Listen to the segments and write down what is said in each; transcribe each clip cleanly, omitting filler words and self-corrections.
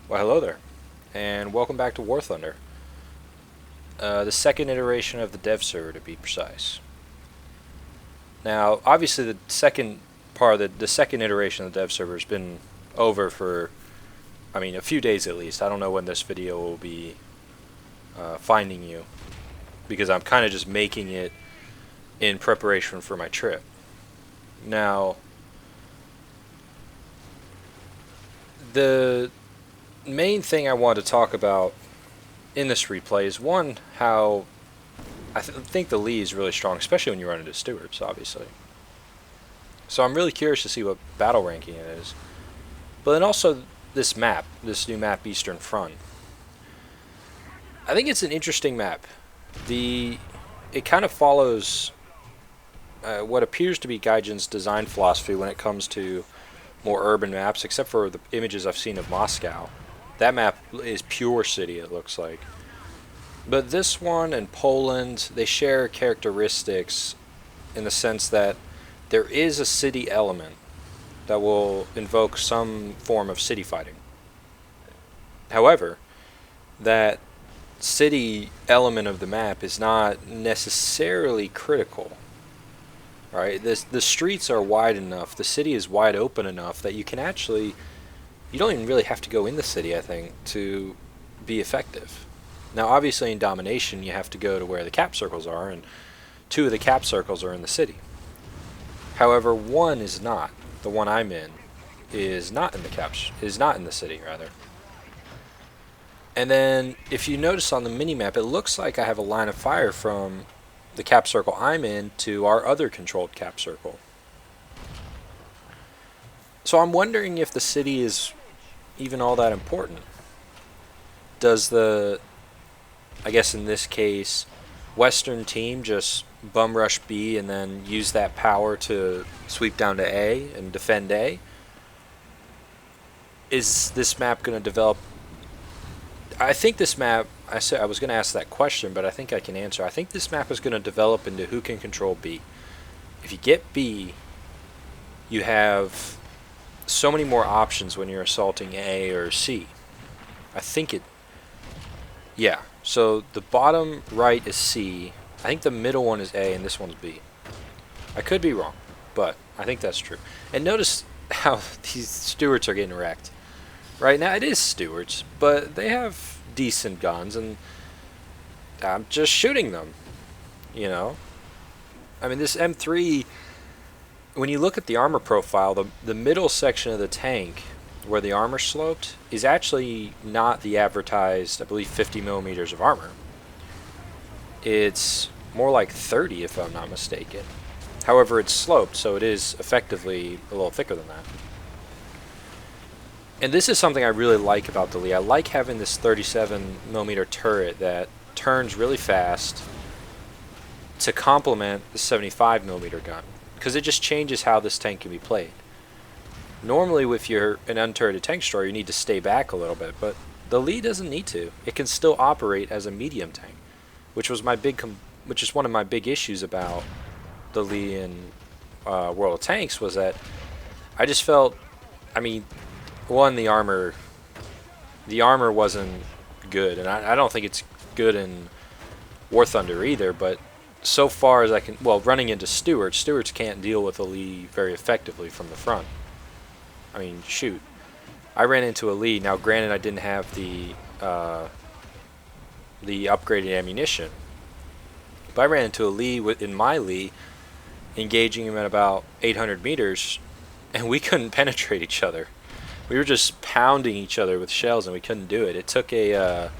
Well, hello there, and welcome back to War Thunder, the second iteration of the dev server, to be precise. Now, obviously, the second part of the second iteration of the dev server has been over for, a few days at least. I don't know when this video will be finding you, because I'm kind of just making it in preparation for my trip. Now, the main thing I want to talk about in this replay is one, how think the Lee is really strong, especially when you run into Stewards, obviously. So I'm really curious to see what battle ranking it is. But then also this map, this new map, Eastern Front. I think it's an interesting map. It kind of follows what appears to be Gaijin's design philosophy when it comes to more urban maps, except for the images I've seen of Moscow. That map is pure city, it looks like. But this one and Poland, they share characteristics in the sense that there is a city element that will invoke some form of city fighting. However, that city element of the map is not necessarily critical. Right? The streets are wide enough, the city is wide open enough that you don't even really have to go in the city, I think, to be effective. Now, obviously, in domination, you have to go to where the cap circles are, and two of the cap circles are in the city. However, one is not. The one I'm in is not in the city, rather. And then, if you notice on the mini-map, it looks like I have a line of fire from the cap circle I'm in to our other controlled cap circle. So I'm wondering if the city is even all that important. Does I guess in this case, Western team just bum rush B and then use that power to sweep down to A and defend A? Is this map going to develop? I think this map, I was going to ask that question, but I think I can answer. I think this map is going to develop into who can control B. If you get B, you have so many more options when you're assaulting A or C. Yeah. So the bottom right is C. I think the middle one is A, and this one's B. I could be wrong, but I think that's true. And notice how these Stewards are getting wrecked. Right now, it is Stewards, but they have decent guns, and I'm just shooting them. You know? I mean, this M3, when you look at the armor profile, the middle section of the tank, where the armor sloped, is actually not the advertised, I believe, 50 millimeters of armor. It's more like 30, if I'm not mistaken. However, it's sloped, so it is effectively a little thicker than that. And this is something I really like about the Lee. I like having this 37 millimeter turret that turns really fast to complement the 75 millimeter gun, because it just changes how this tank can be played. Normally, if you're an unturreted tank destroyer, you need to stay back a little bit, but the Lee doesn't need to. It can still operate as a medium tank, which is one of my big issues about the Lee in World of Tanks, was that I just felt, one, the armor wasn't good, and I don't think it's good in War Thunder either, but so far as running into Stewards can't deal with a Lee very effectively from the front. Shoot. I ran into a Lee. Now, granted, I didn't have the upgraded ammunition, but I ran into a Lee in my Lee, engaging him at about 800 meters, and we couldn't penetrate each other. We were just pounding each other with shells, and we couldn't do it. It took a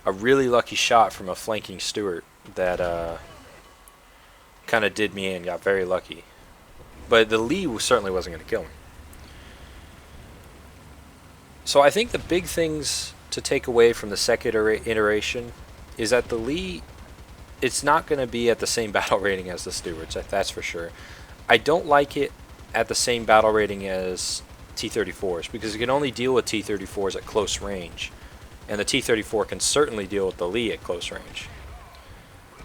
really lucky shot from a flanking Steward that kind of did me in, got very lucky. But the Lee certainly wasn't going to kill me. So I think the big things to take away from the second iteration is that the Lee, it's not going to be at the same battle rating as the Stewards, that's for sure. I don't like it at the same battle rating as T-34s, because it can only deal with T-34s at close range, and the T-34 can certainly deal with the Lee at close range.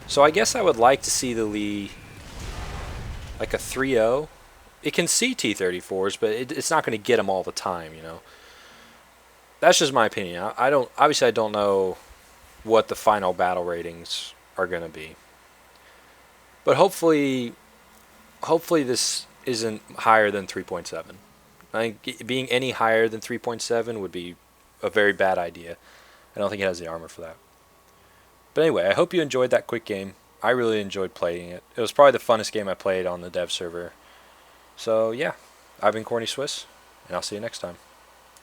So I guess I would like to see the Lee like a 3-0. It can see T-34s, but it's not going to get them all the time, you know. that's just my opinion. I don't obviously I don't know what the final battle ratings are going to be, but hopefully this isn't higher than 3.7. I think being any higher than 3.7 would be a very bad idea. I don't think it has the armor for that. But anyway, I hope you enjoyed that quick game. I really enjoyed playing it. It was probably the funnest game I played on the dev server. So yeah, I've been Corny Swiss, and I'll see you next time.